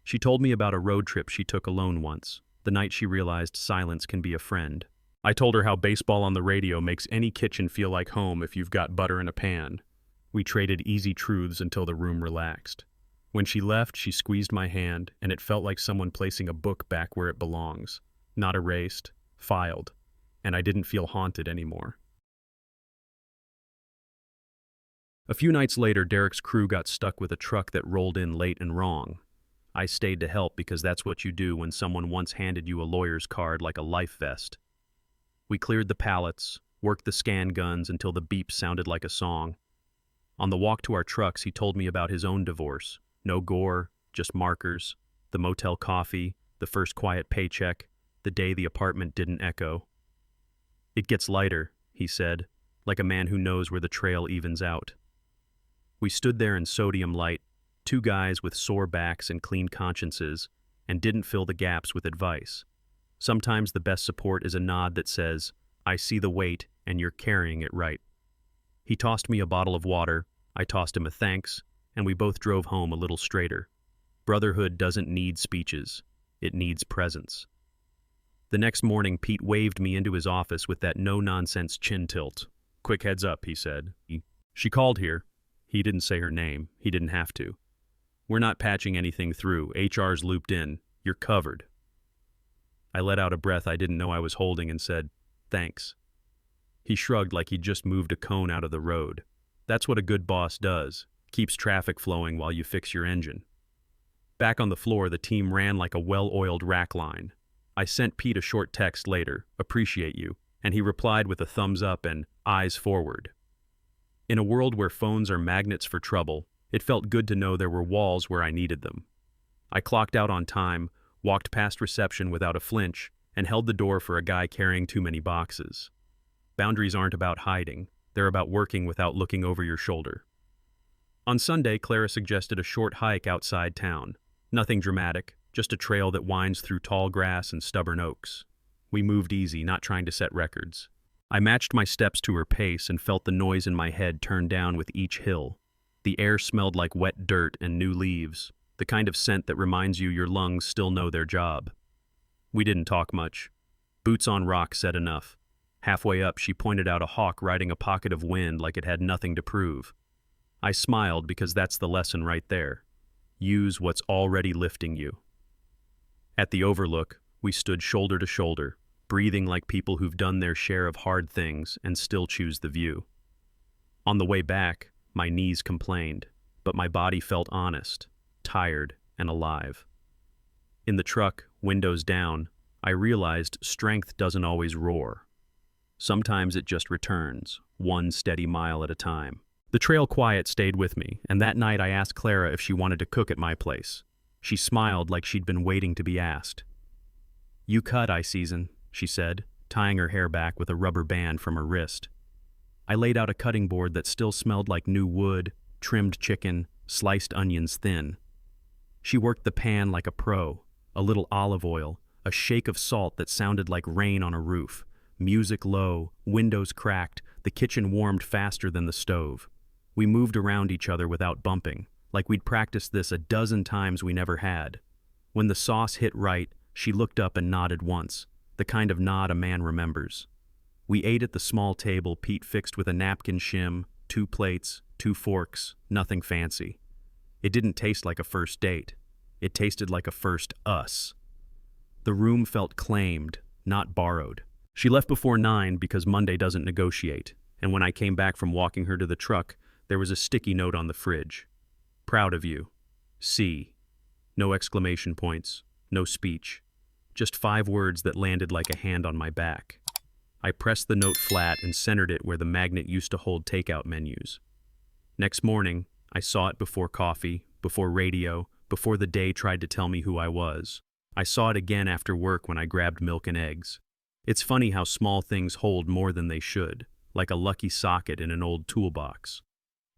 She told me about a road trip she took alone once, the night she realized silence can be a friend. I told her how baseball on the radio makes any kitchen feel like home if you've got butter in a pan. We traded easy truths until the room relaxed. When she left, she squeezed my hand, and it felt like someone placing a book back where it belongs. Not erased, filed, and I didn't feel haunted anymore. A few nights later, Derek's crew got stuck with a truck that rolled in late and wrong. I stayed to help because that's what you do when someone once handed you a lawyer's card like a life vest. We cleared the pallets, worked the scan guns until the beep sounded like a song. On the walk to our trucks, he told me about his own divorce. No gore, just markers, the motel coffee, the first quiet paycheck, the day the apartment didn't echo. "It gets lighter," he said, like a man who knows where the trail evens out. We stood there in sodium light, two guys with sore backs and clean consciences, and didn't fill the gaps with advice. Sometimes the best support is a nod that says, "I see the weight, and you're carrying it right." He tossed me a bottle of water, I tossed him a thanks, and we both drove home a little straighter. Brotherhood doesn't need speeches, it needs presence. The next morning, Pete waved me into his office with that no-nonsense chin tilt. "Quick heads up," he said. "She called here." He didn't say her name. He didn't have to. "We're not patching anything through. HR's looped in. You're covered." I let out a breath I didn't know I was holding and said, "Thanks." He shrugged like he'd just moved a cone out of the road. That's what a good boss does. Keeps traffic flowing while you fix your engine. Back on the floor, the team ran like a well-oiled rack line. I sent Pete a short text later, "Appreciate you," and he replied with a thumbs up and eyes forward. In a world where phones are magnets for trouble, it felt good to know there were walls where I needed them. I clocked out on time, walked past reception without a flinch, and held the door for a guy carrying too many boxes. Boundaries aren't about hiding, they're about working without looking over your shoulder. On Sunday, Clara suggested a short hike outside town. Nothing dramatic, just a trail that winds through tall grass and stubborn oaks. We moved easy, not trying to set records. I matched my steps to her pace and felt the noise in my head turn down with each hill. The air smelled like wet dirt and new leaves, the kind of scent that reminds you your lungs still know their job. We didn't talk much. Boots on rock said enough. Halfway up, she pointed out a hawk riding a pocket of wind like it had nothing to prove. I smiled because that's the lesson right there. Use what's already lifting you. At the overlook, we stood shoulder to shoulder, breathing like people who've done their share of hard things and still choose the view. On the way back, my knees complained, but my body felt honest, tired, and alive. In the truck, windows down, I realized strength doesn't always roar. Sometimes it just returns, one steady mile at a time. The trail quiet stayed with me, and that night I asked Clara if she wanted to cook at my place. She smiled like she'd been waiting to be asked. "You cut, I season," she said, tying her hair back with a rubber band from her wrist. I laid out a cutting board that still smelled like new wood, trimmed chicken, sliced onions thin. She worked the pan like a pro, a little olive oil, a shake of salt that sounded like rain on a roof, music low, windows cracked, the kitchen warmed faster than the stove. We moved around each other without bumping, like we'd practiced this a dozen times we never had. When the sauce hit right, she looked up and nodded once, the kind of nod a man remembers. We ate at the small table Pete fixed with a napkin shim, 2 plates, 2 forks, nothing fancy. It didn't taste like a first date. It tasted like a first us. The room felt claimed, not borrowed. She left before 9 because Monday doesn't negotiate, And when I came back from walking her to the truck, there was a sticky note on the fridge. Proud of you. C. No exclamation points, no speech. Just 5 words that landed like a hand on my back. I pressed the note flat and centered it where the magnet used to hold takeout menus. Next morning, I saw it before coffee, before radio, before the day tried to tell me who I was. I saw it again after work when I grabbed milk and eggs. It's funny how small things hold more than they should, like a lucky socket in an old toolbox.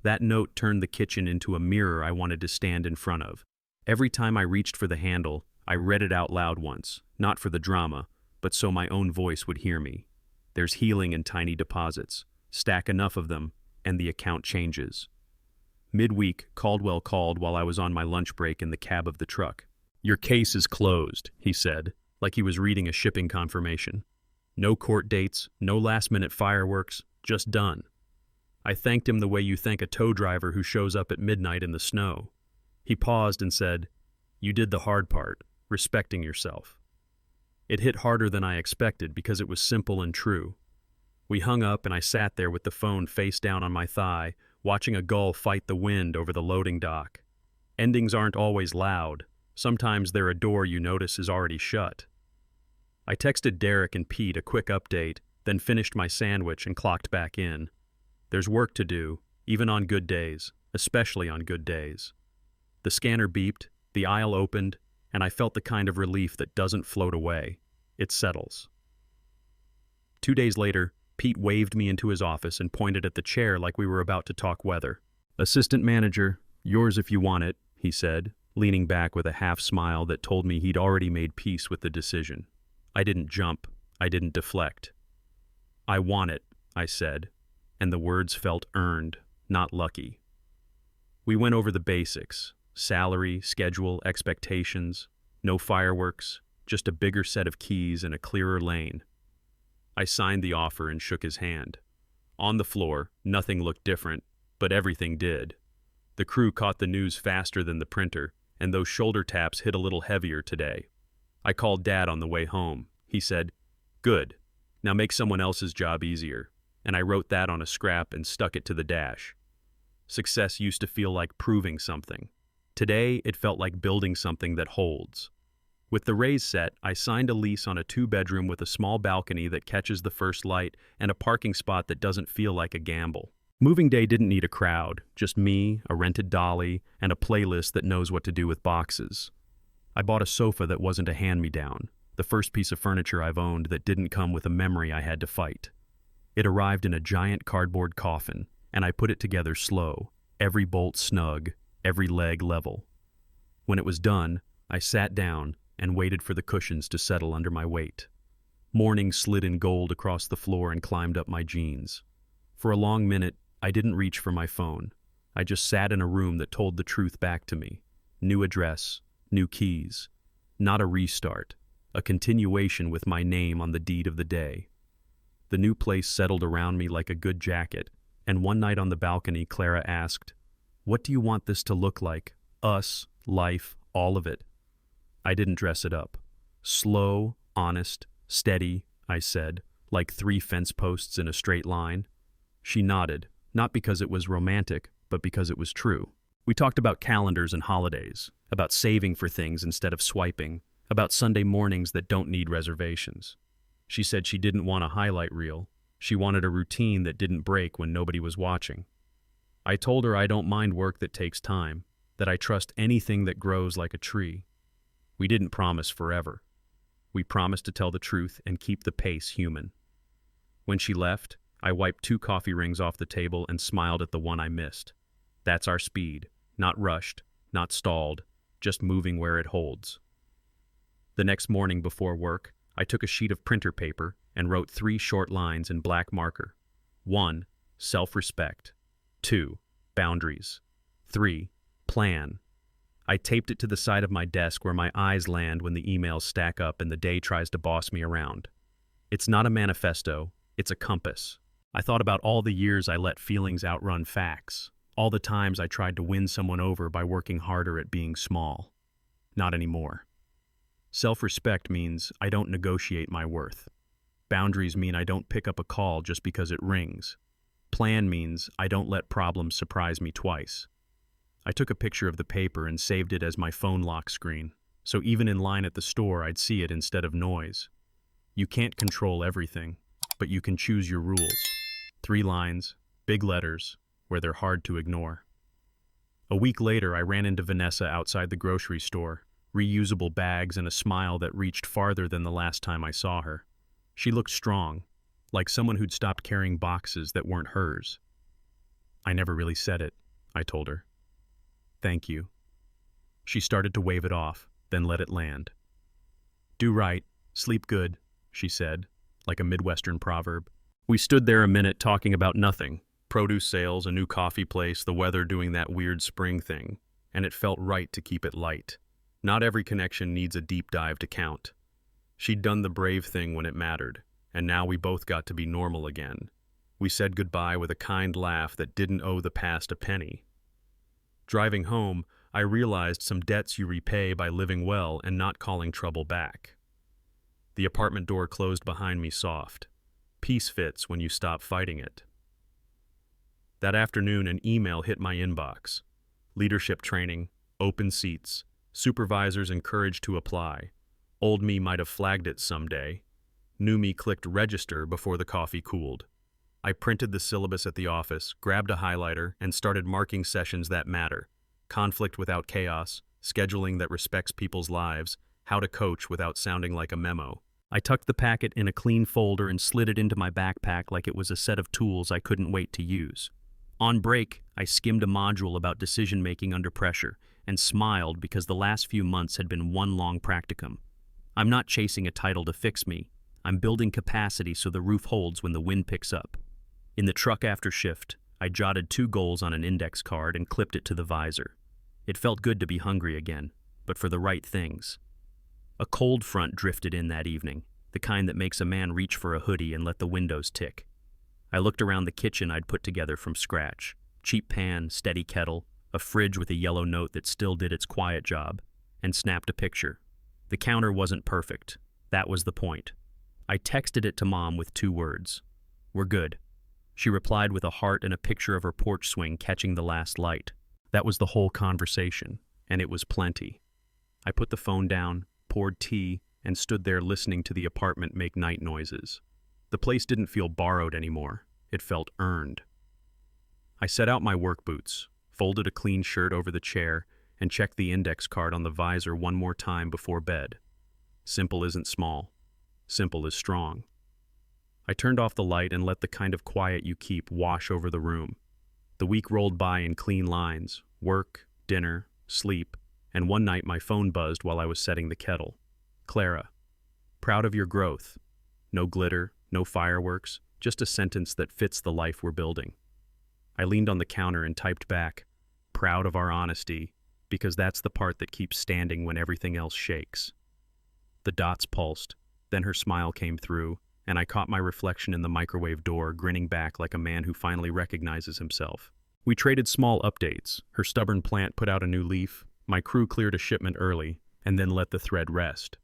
That note turned the kitchen into a mirror I wanted to stand in front of. Every time I reached for the handle, I read it out loud once, not for the drama, but so my own voice would hear me. There's healing in tiny deposits. Stack enough of them, and the account changes. Midweek, Caldwell called while I was on my lunch break in the cab of the truck. Your case is closed, he said, like he was reading a shipping confirmation. No court dates, no last-minute fireworks, just done. I thanked him the way you thank a tow driver who shows up at midnight in the snow. He paused and said, "You did the hard part, respecting yourself." It hit harder than I expected because it was simple and true. We hung up and I sat there with the phone face down on my thigh, watching a gull fight the wind over the loading dock. Endings aren't always loud. Sometimes they're a door you notice is already shut. I texted Derek and Pete a quick update, then finished my sandwich and clocked back in. There's work to do, even on good days, especially on good days. The scanner beeped, the aisle opened, and I felt the kind of relief that doesn't float away. It settles. 2 days later, Pete waved me into his office and pointed at the chair like we were about to talk weather. "Assistant manager, yours if you want it," he said, leaning back with a half smile that told me he'd already made peace with the decision. I didn't jump. I didn't deflect. "I want it," I said, and the words felt earned, not lucky. We went over the basics: salary, schedule, expectations, no fireworks, just a bigger set of keys and a clearer lane. I signed the offer and shook his hand. On the floor, nothing looked different, but everything did. The crew caught the news faster than the printer, and those shoulder taps hit a little heavier today. I called Dad on the way home. He said, "Good. Now make someone else's job easier." And I wrote that on a scrap and stuck it to the dash. Success used to feel like proving something. Today, it felt like building something that holds. With the raise set, I signed a lease on a 2-bedroom with a small balcony that catches the first light and a parking spot that doesn't feel like a gamble. Moving day didn't need a crowd, just me, a rented dolly, and a playlist that knows what to do with boxes. I bought a sofa that wasn't a hand-me-down, the first piece of furniture I've owned that didn't come with a memory I had to fight. It arrived in a giant cardboard coffin, and I put it together slow, every bolt snug, every leg level. When it was done, I sat down and waited for the cushions to settle under my weight. Morning slid in gold across the floor and climbed up my jeans. For a long minute, I didn't reach for my phone. I just sat in a room that told the truth back to me. New address, new keys. Not a restart, a continuation with my name on the deed of the day. The new place settled around me like a good jacket, and one night on the balcony, Clara asked, "What do you want this to look like? Us, life, all of it?" I didn't dress it up. "Slow, honest, steady," I said, like 3 fence posts in a straight line. She nodded, not because it was romantic, but because it was true. We talked about calendars and holidays, about saving for things instead of swiping, about Sunday mornings that don't need reservations. She said she didn't want a highlight reel. She wanted a routine that didn't break when nobody was watching. I told her I don't mind work that takes time, that I trust anything that grows like a tree. We didn't promise forever. We promised to tell the truth and keep the pace human. When she left, I wiped 2 coffee rings off the table and smiled at the one I missed. That's our speed, not rushed, not stalled, just moving where it holds. The next morning before work, I took a sheet of printer paper and wrote 3 short lines in black marker. 1. Self-respect. 2. Boundaries. 3. Plan. I taped it to the side of my desk where my eyes land when the emails stack up and the day tries to boss me around. It's not a manifesto, it's a compass. I thought about all the years I let feelings outrun facts, all the times I tried to win someone over by working harder at being small. Not anymore. Self-respect means I don't negotiate my worth. Boundaries mean I don't pick up a call just because it rings. Plan means I don't let problems surprise me twice. I took a picture of the paper and saved it as my phone lock screen, so even in line at the store I'd see it instead of noise. You can't control everything, but you can choose your rules. 3 lines, big letters, where they're hard to ignore. A week later, I ran into Vanessa outside the grocery store, reusable bags and a smile that reached farther than the last time I saw her. She looked strong, like someone who'd stopped carrying boxes that weren't hers. I never really said it, I told her. Thank you. She started to wave it off, then let it land. Do right, sleep good, she said, like a Midwestern proverb. We stood there a minute talking about nothing. Produce sales, a new coffee place, the weather doing that weird spring thing, and it felt right to keep it light. Not every connection needs a deep dive to count. She'd done the brave thing when it mattered, and now we both got to be normal again. We said goodbye with a kind laugh that didn't owe the past a penny. Driving home, I realized some debts you repay by living well and not calling trouble back. The apartment door closed behind me soft. Peace fits when you stop fighting it. That afternoon, an email hit my inbox. Leadership training, open seats, supervisors encouraged to apply. Old me might have flagged it someday. New me clicked register before the coffee cooled. I printed the syllabus at the office, grabbed a highlighter, and started marking sessions that matter. Conflict without chaos, scheduling that respects people's lives, how to coach without sounding like a memo. I tucked the packet in a clean folder and slid it into my backpack like it was a set of tools I couldn't wait to use. On break, I skimmed a module about decision-making under pressure and smiled because the last few months had been one long practicum. I'm not chasing a title to fix me. I'm building capacity so the roof holds when the wind picks up. In the truck after shift, I jotted 2 goals on an index card and clipped it to the visor. It felt good to be hungry again, but for the right things. A cold front drifted in that evening, the kind that makes a man reach for a hoodie and let the windows tick. I looked around the kitchen I'd put together from scratch. Cheap pan, steady kettle, a fridge with a yellow note that still did its quiet job, and snapped a picture. The counter wasn't perfect. That was the point. I texted it to Mom with 2 words. We're good. She replied with a heart and a picture of her porch swing catching the last light. That was the whole conversation, and it was plenty. I put the phone down, poured tea, and stood there listening to the apartment make night noises. The place didn't feel borrowed anymore. It felt earned. I set out my work boots, folded a clean shirt over the chair, and checked the index card on the visor one more time before bed. Simple isn't small. Simple is strong. I turned off the light and let the kind of quiet you keep wash over the room. The week rolled by in clean lines: work, dinner, sleep, and one night my phone buzzed while I was setting the kettle. Clara, proud of your growth. No glitter, no fireworks, just a sentence that fits the life we're building. I leaned on the counter and typed back, proud of our honesty, because that's the part that keeps standing when everything else shakes. The dots pulsed, then her smile came through, and I caught my reflection in the microwave door, grinning back like a man who finally recognizes himself. We traded small updates. Her stubborn plant put out a new leaf, my crew cleared a shipment early, and then let the thread rest.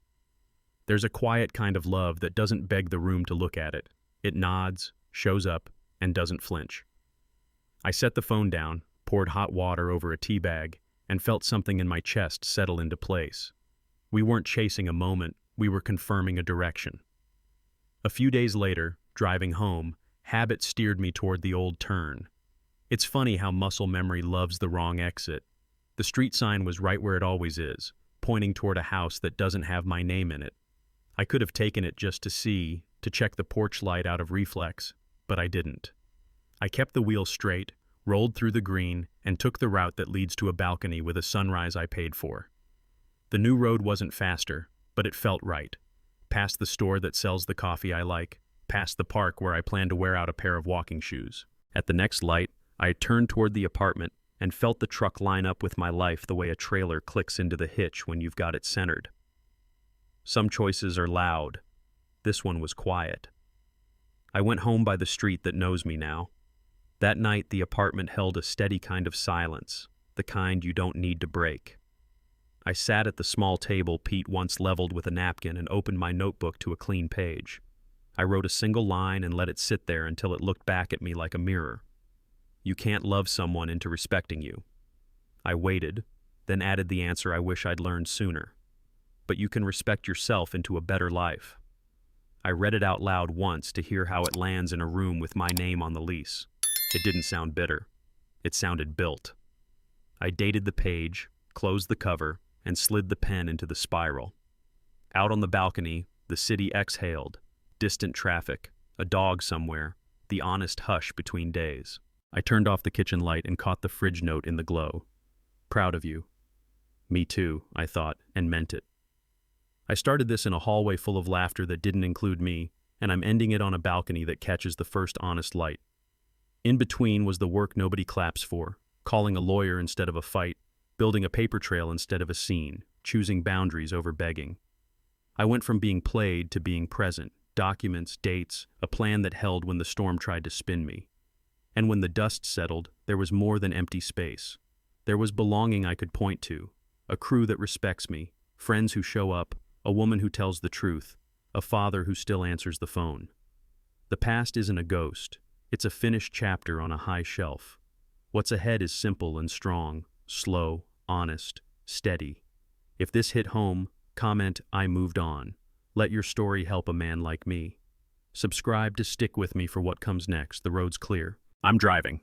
There's a quiet kind of love that doesn't beg the room to look at it. It nods, shows up, and doesn't flinch. I set the phone down, poured hot water over a tea bag, and felt something in my chest settle into place. We weren't chasing a moment, we were confirming a direction. A few days later, driving home, habit steered me toward the old turn. It's funny how muscle memory loves the wrong exit. The street sign was right where it always is, pointing toward a house that doesn't have my name in it. I could have taken it just to see, to check the porch light out of reflex, but I didn't. I kept the wheel straight, rolled through the green, and took the route that leads to a balcony with a sunrise I paid for. The new road wasn't faster, but it felt right. Past the store that sells the coffee I like, past the park where I plan to wear out a pair of walking shoes. At the next light, I turned toward the apartment and felt the truck line up with my life the way a trailer clicks into the hitch when you've got it centered. Some choices are loud. This one was quiet. I went home by the street that knows me now. That night, the apartment held a steady kind of silence, the kind you don't need to break. I sat at the small table Pete once leveled with a napkin and opened my notebook to a clean page. I wrote a single line and let it sit there until it looked back at me like a mirror. You can't love someone into respecting you. I waited, then added the answer I wish I'd learned sooner. But you can respect yourself into a better life. I read it out loud once to hear how it lands in a room with my name on the lease. It didn't sound bitter. It sounded built. I dated the page, closed the cover, and slid the pen into the spiral. Out on the balcony, the city exhaled. Distant traffic, a dog somewhere, the honest hush between days. I turned off the kitchen light and caught the fridge note in the glow. Proud of you. Me too, I thought, and meant it. I started this in a hallway full of laughter that didn't include me, and I'm ending it on a balcony that catches the first honest light. In between was the work nobody claps for, calling a lawyer instead of a fight, building a paper trail instead of a scene, choosing boundaries over begging. I went from being played to being present, documents, dates, a plan that held when the storm tried to spin me. And when the dust settled, there was more than empty space. There was belonging I could point to, a crew that respects me, friends who show up, a woman who tells the truth, a father who still answers the phone. The past isn't a ghost. It's a finished chapter on a high shelf. What's ahead is simple and strong, slow, honest, steady. If this hit home, comment, I moved on. Let your story help a man like me. Subscribe to stick with me for what comes next. The road's clear. I'm driving.